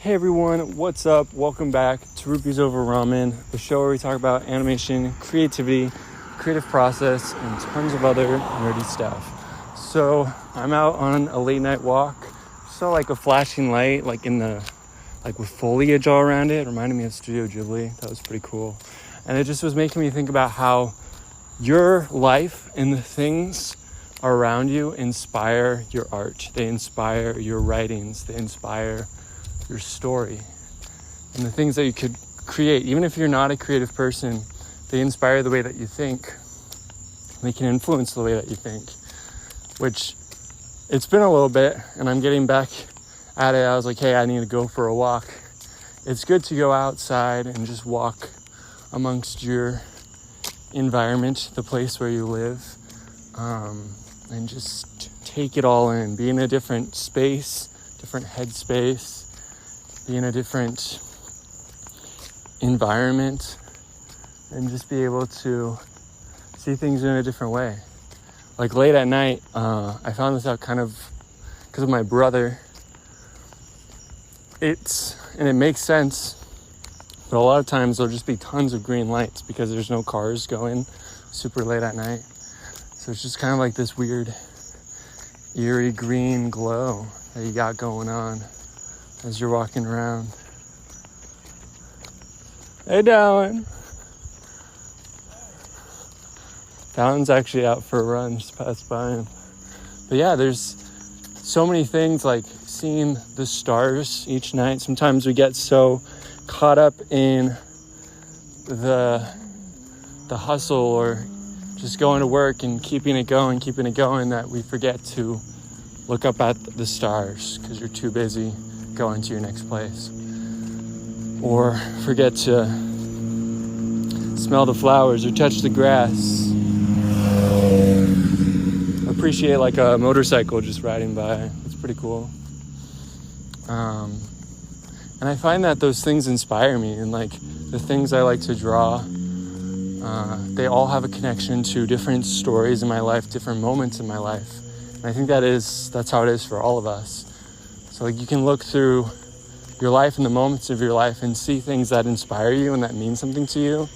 Hey everyone, what's up? Welcome back to Rupees Over Ramen, the show where we talk about animation, creativity, creative process, and tons of other nerdy stuff. So I'm out on a late night walk. Saw like a flashing light, like with foliage all around it. Reminded me of Studio Ghibli. That was pretty cool. And it just was making me think about how your life and the things around you inspire your art. They inspire your writings. They inspire your story and the things that you could create. Even if you're not a creative person, they inspire the way that you think. They can influence the way that you think, which it's been a little bit, and I'm getting back at it. I was like, hey, I need to go for a walk. It's good to go outside and just walk amongst your environment, the place where you live, and just take it all in. Be in a different space, different headspace, be in a different environment, and just be able to see things in a different way. Like late at night, I found this out kind of because of my brother. It makes sense, but a lot of times there'll just be tons of green lights because there's no cars going super late at night. So it's just kind of like this weird, eerie green glow that you got going on as you're walking around. Hey, Dallin. Dallin's actually out for a run, just passed by him. But yeah, there's so many things, like seeing the stars each night. Sometimes we get so caught up in the hustle or just going to work and keeping it going that we forget to look up at the stars because you're too busy going to your next place, or forget to smell the flowers or touch the grass, appreciate like a motorcycle just riding by. It's pretty cool. And I find that those things inspire me, and like the things I like to draw, they all have a connection to different stories in my life, different moments in my life. And I think that's how it is for all of us. So like you can look through your life and the moments of your life and see things that inspire you and that mean something to you,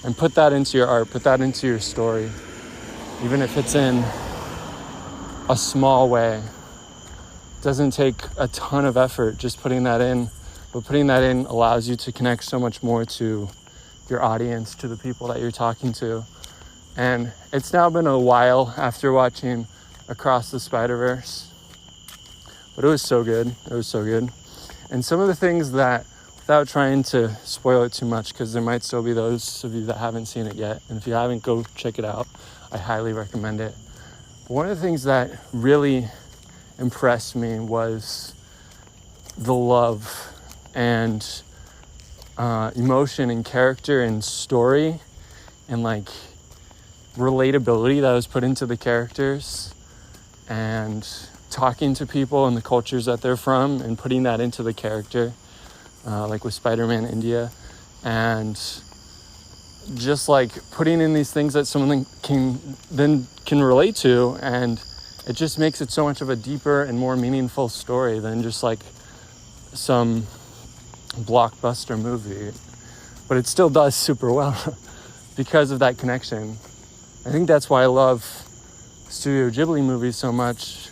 and put that into your art, put that into your story, even if it's in a small way. It doesn't take a ton of effort just putting that in, but putting that in allows you to connect so much more to your audience, to the people that you're talking to. And it's now been a while after watching Across the Spider-Verse, but it was so good. And some of the things that, without trying to spoil it too much, because there might still be those of you that haven't seen it yet, and if you haven't, go check it out. I highly recommend it. But one of the things that really impressed me was the love and emotion and character and story and like relatability that was put into the characters, and talking to people and the cultures that they're from and putting that into the character, like with Spider-Man India, and just like putting in these things that someone can relate to, and it just makes it so much of a deeper and more meaningful story than just like some blockbuster movie. But it still does super well because of that connection. I think that's why I love Studio Ghibli movies so much.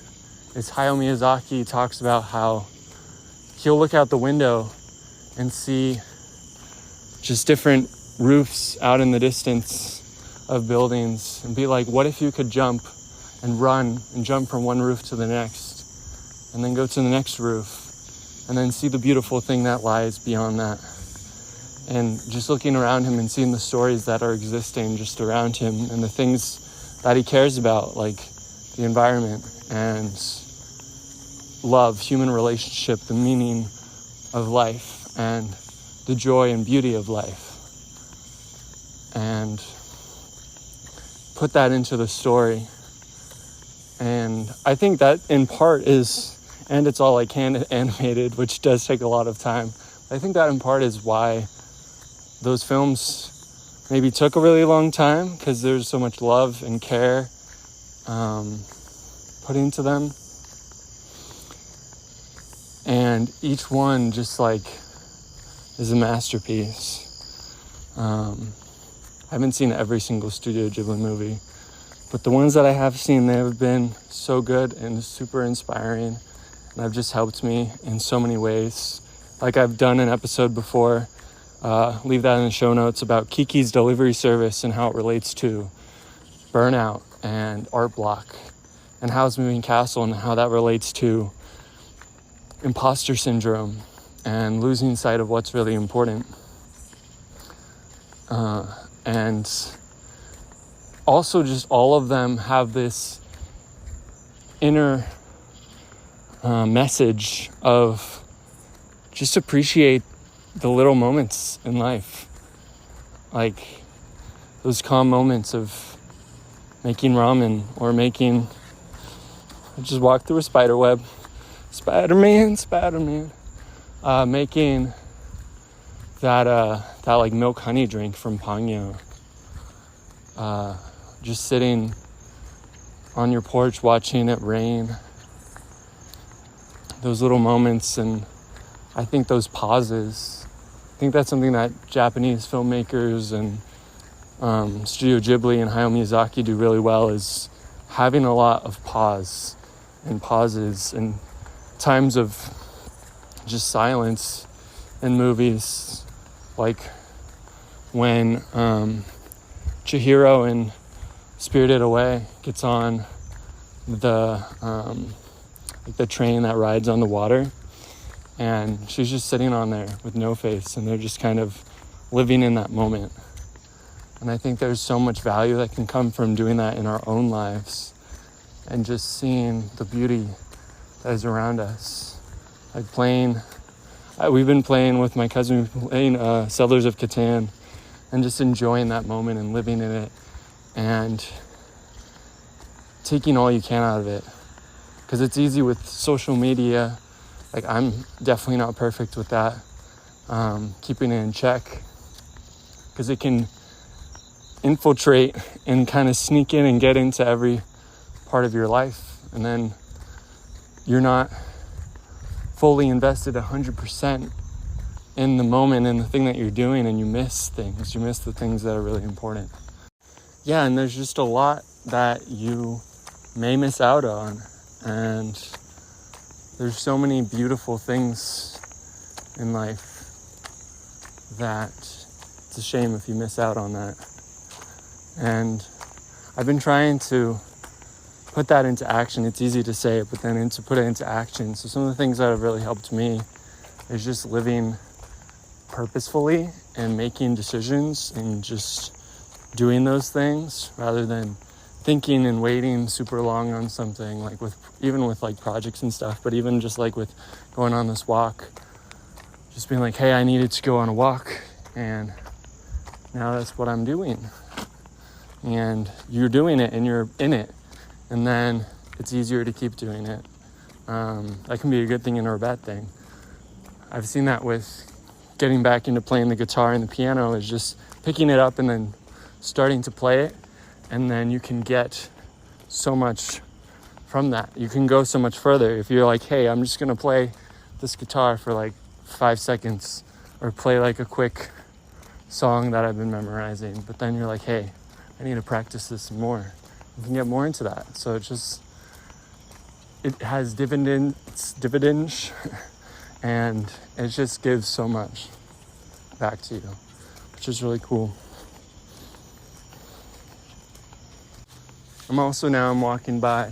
Is Hayao Miyazaki talks about how he'll look out the window and see just different roofs out in the distance of buildings and be like, what if you could jump and run and jump from one roof to the next, and then go to the next roof, and then see the beautiful thing that lies beyond that. And just looking around him and seeing the stories that are existing just around him and the things that he cares about, like the environment and love, human relationship, the meaning of life, and the joy and beauty of life. And put that into the story. And I think that in part is, and it's all like hand animated, which does take a lot of time. I think that in part is why those films maybe took a really long time, because there's so much love and care put into them. And each one just like is a masterpiece. I haven't seen every single Studio Ghibli movie, but the ones that I have seen, they have been so good and super inspiring, and have just helped me in so many ways. Like I've done an episode before, leave that in the show notes, about Kiki's delivery service and how it relates to Burnout and Art Block, and Howl's Moving Castle and how that relates to Imposter syndrome and losing sight of what's really important. And also just all of them have this inner message of just appreciate the little moments in life. Like those calm moments of making ramen or I just walked through a spider web. Spider-Man. Making that like milk honey drink from Pangyo. Just sitting on your porch watching it rain. Those little moments, and I think those pauses. I think that's something that Japanese filmmakers and Studio Ghibli and Hayao Miyazaki do really well, is having a lot of pause and pauses and times of just silence in movies, like when Chihiro in Spirited Away gets on the train that rides on the water, and she's just sitting on there with no face, and they're just kind of living in that moment. And I think there's so much value that can come from doing that in our own lives, and just seeing the beauty that is around us. Like we've been playing with my cousin, we've been playing Settlers of Catan, and just enjoying that moment and living in it and taking all you can out of it. Because it's easy with social media. Like I'm definitely not perfect with that, keeping it in check, because it can infiltrate and kind of sneak in and get into every part of your life, and then you're not fully invested 100% in the moment and the thing that you're doing, and you miss things. You miss the things that are really important. Yeah, and there's just a lot that you may miss out on, and there's so many beautiful things in life that it's a shame if you miss out on that. And I've been trying to put that into action. It's easy to say it, but then to put it into action. So some of the things that have really helped me is just living purposefully and making decisions and just doing those things rather than thinking and waiting super long on something, like with projects and stuff, but even just like with going on this walk, just being like, hey, I needed to go on a walk, and now that's what I'm doing. And you're doing it and you're in it, and then it's easier to keep doing it. That can be a good thing or a bad thing. I've seen that with getting back into playing the guitar and the piano, is just picking it up and then starting to play it, and then you can get so much from that. You can go so much further if you're like, hey, I'm just gonna play this guitar for like 5 seconds, or play like a quick song that I've been memorizing, but then you're like, hey, I need to practice this more. You can get more into that. So it has dividends and it just gives so much back to you, which is really cool. I'm walking by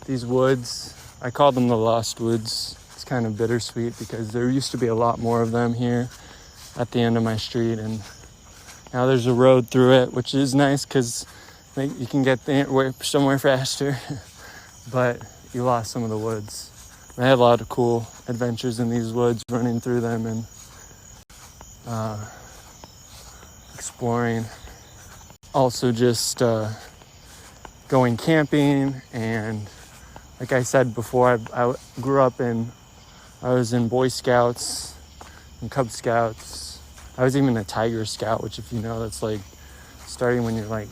these woods. I call them the Lost Woods. It's kind of bittersweet because there used to be a lot more of them here at the end of my street, and now there's a road through it, which is nice because you can get there somewhere faster. But you lost some of the woods. I had a lot of cool adventures in these woods, running through them and exploring. Also just going camping, and like I said before, I was in Boy Scouts and Cub Scouts. I was even a Tiger Scout, which, if you know, that's like starting when you're like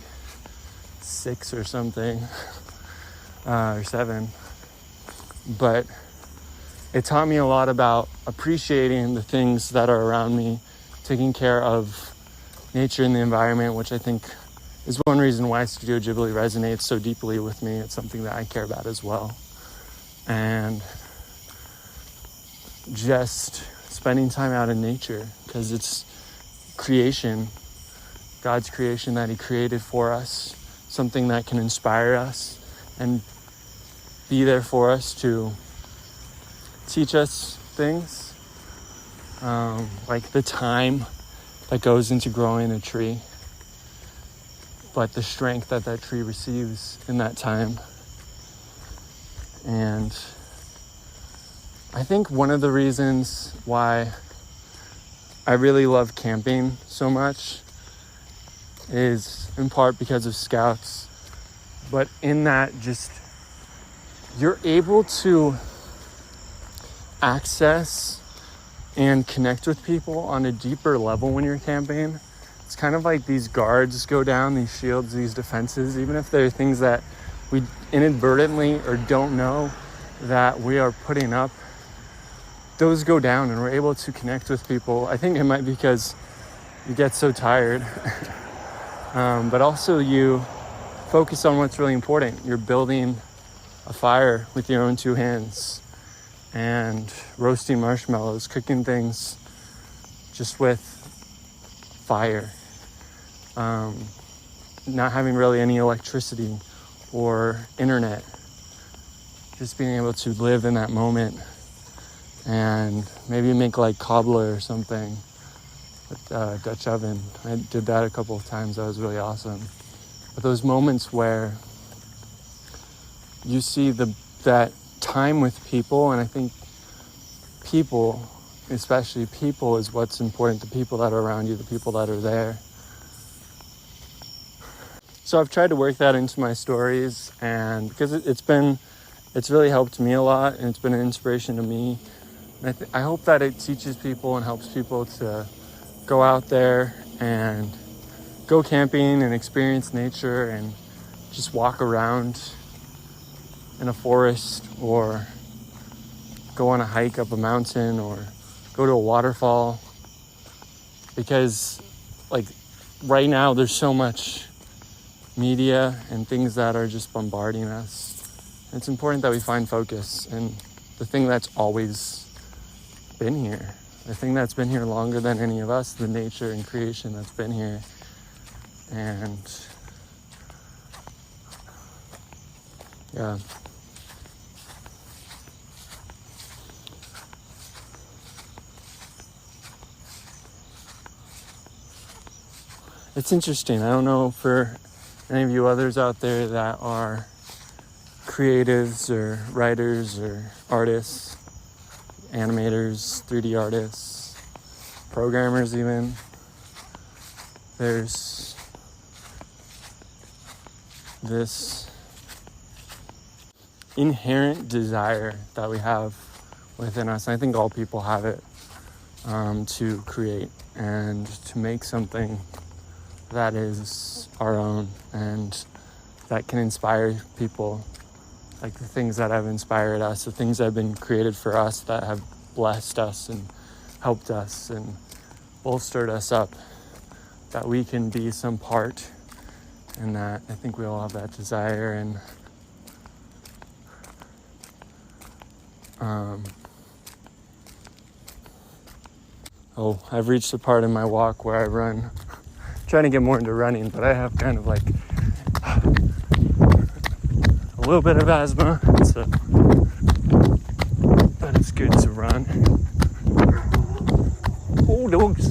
6 or something, or 7. But it taught me a lot about appreciating the things that are around me, taking care of nature and the environment, which I think is one reason why Studio Ghibli resonates so deeply with me. It's something that I care about as well. And just spending time out in nature, because it's creation, God's creation that he created for us, something that can inspire us and be there for us to teach us things, like the time that goes into growing a tree, but the strength that that tree receives in that time. And I think one of the reasons why I really love camping so much is in part because of Scouts, but in that just you're able to access and connect with people on a deeper level when you're camping. It's kind of like these guards go down, these shields, these defenses, even if they're things that we inadvertently or don't know that we are putting up, those go down and we're able to connect with people. I think it might be because you get so tired, but also you focus on what's really important. You're building a fire with your own two hands and roasting marshmallows, cooking things just with fire, not having really any electricity or internet, just being able to live in that moment and maybe make like cobbler or something with a Dutch oven. I did that a couple of times. That was really awesome. But those moments where you see that time with people, and I think people, especially people, is what's important. The people that are around you, the people that are there. So I've tried to work that into my stories, and because it's really helped me a lot, and it's been an inspiration to me. And I hope that it teaches people and helps people to go out there and go camping and experience nature and just walk around in a forest or go on a hike up a mountain or go to a waterfall, because like right now there's so much media and things that are just bombarding us. It's important that we find focus and the thing that's always been here, the thing that's been here longer than any of us, the nature and creation that's been here. And yeah. It's interesting. I don't know for any of you others out there that are creatives or writers or artists, animators, 3D artists, programmers even. There's this inherent desire that we have within us. I think all people have it, to create and to make something that is our own and that can inspire people, like the things that have inspired us, the things that have been created for us that have blessed us and helped us and bolstered us up, that we can be some part in that. I think we all have that desire. And I've reached the part in my walk where I run. Trying to get more into running, but I have kind of like a little bit of asthma, but it's good to run. Oh, dogs!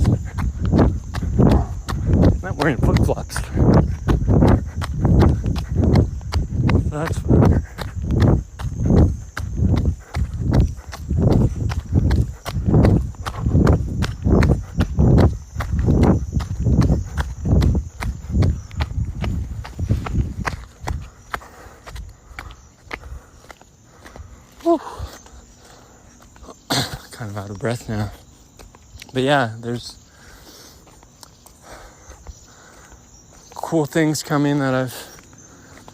I'm not wearing flip-flops. That's fun. Kind of out of breath now. But yeah, there's cool things coming that I've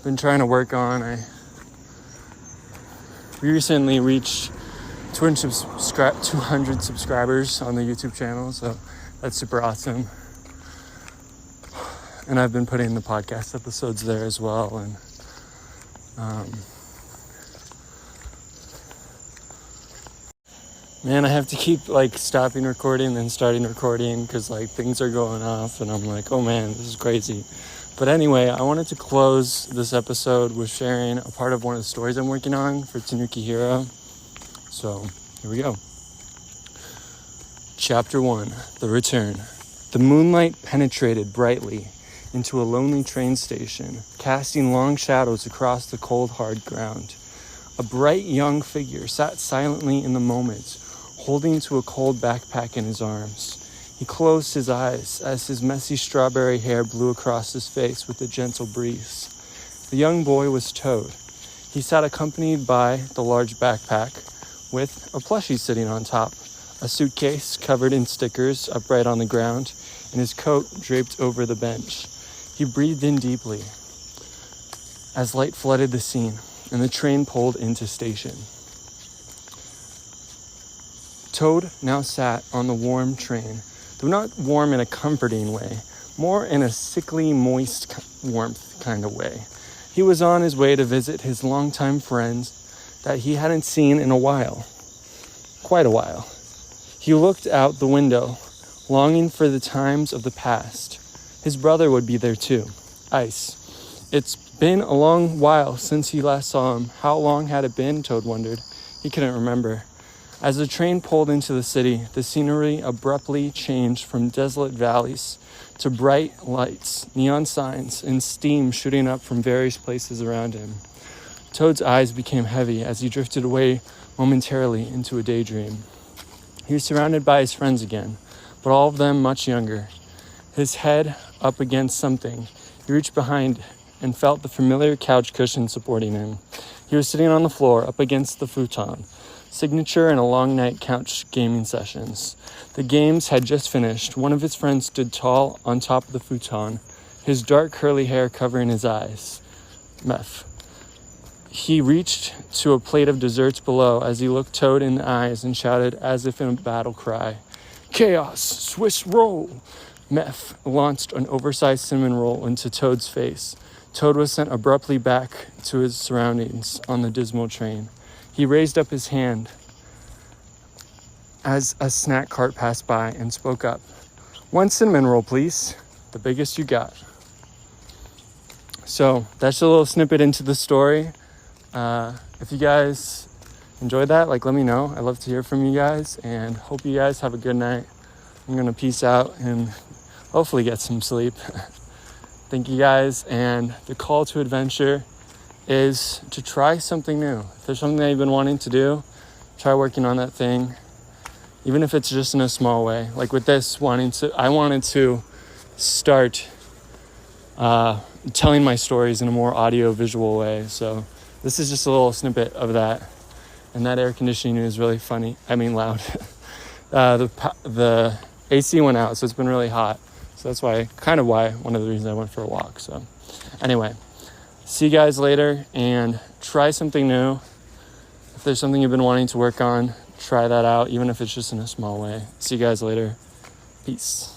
been trying to work on. We recently reached 200 subscribers on the YouTube channel, so that's super awesome. And I've been putting the podcast episodes there as well, and man, I have to keep like stopping recording and starting recording because like things are going off, and I'm like, oh man, this is crazy. But anyway, I wanted to close this episode with sharing a part of one of the stories I'm working on for Tanuki Hero. So here we go. Chapter 1, The Return. The moonlight penetrated brightly into a lonely train station, casting long shadows across the cold, hard ground. A bright young figure sat silently in the moment, holding to a cold backpack in his arms. He closed his eyes as his messy strawberry hair blew across his face with a gentle breeze. The young boy was Toad. He sat accompanied by the large backpack with a plushie sitting on top, a suitcase covered in stickers upright on the ground, and his coat draped over the bench. He breathed in deeply as light flooded the scene, and the train pulled into station. Toad now sat on the warm train, though not warm in a comforting way, more in a sickly, moist warmth kind of way. He was on his way to visit his longtime friends that he hadn't seen in a while, quite a while. He looked out the window, longing for the times of the past. His brother would be there too, Ice. It's been a long while since he last saw him. How long had it been, Toad wondered. He couldn't remember. As the train pulled into the city, the scenery abruptly changed from desolate valleys to bright lights, neon signs, and steam shooting up from various places around him. Toad's eyes became heavy as he drifted away momentarily into a daydream. He was surrounded by his friends again, but all of them much younger. His head up against something, he reached behind and felt the familiar couch cushion supporting him. He was sitting on the floor up against the futon, signature in a long night couch gaming sessions. The games had just finished. One of his friends stood tall on top of the futon, his dark curly hair covering his eyes. Meth. He reached to a plate of desserts below as he looked Toad in the eyes and shouted as if in a battle cry, "Chaos, Swiss roll!" Meth launched an oversized cinnamon roll into Toad's face. Toad was sent abruptly back to his surroundings on the dismal train. He raised up his hand as a snack cart passed by and spoke up. "One cinnamon roll, please. The biggest you got." So that's a little snippet into the story. If you guys enjoyed that, let me know. I'd love to hear from you guys, and hope you guys have a good night. I'm going to peace out and hopefully get some sleep. Thank you guys, and the call to adventure is to try something new. If there's something that you've been wanting to do, try working on that thing, even if it's just in a small way. Like with this, I wanted to start telling my stories in a more audio-visual way, so this is just a little snippet of that. And that air conditioning is really loud. The AC went out, so it's been really hot. So that's why one of the reasons I went for a walk. So anyway, see you guys later, and try something new. If there's something you've been wanting to work on, try that out, even if it's just in a small way. See you guys later. Peace.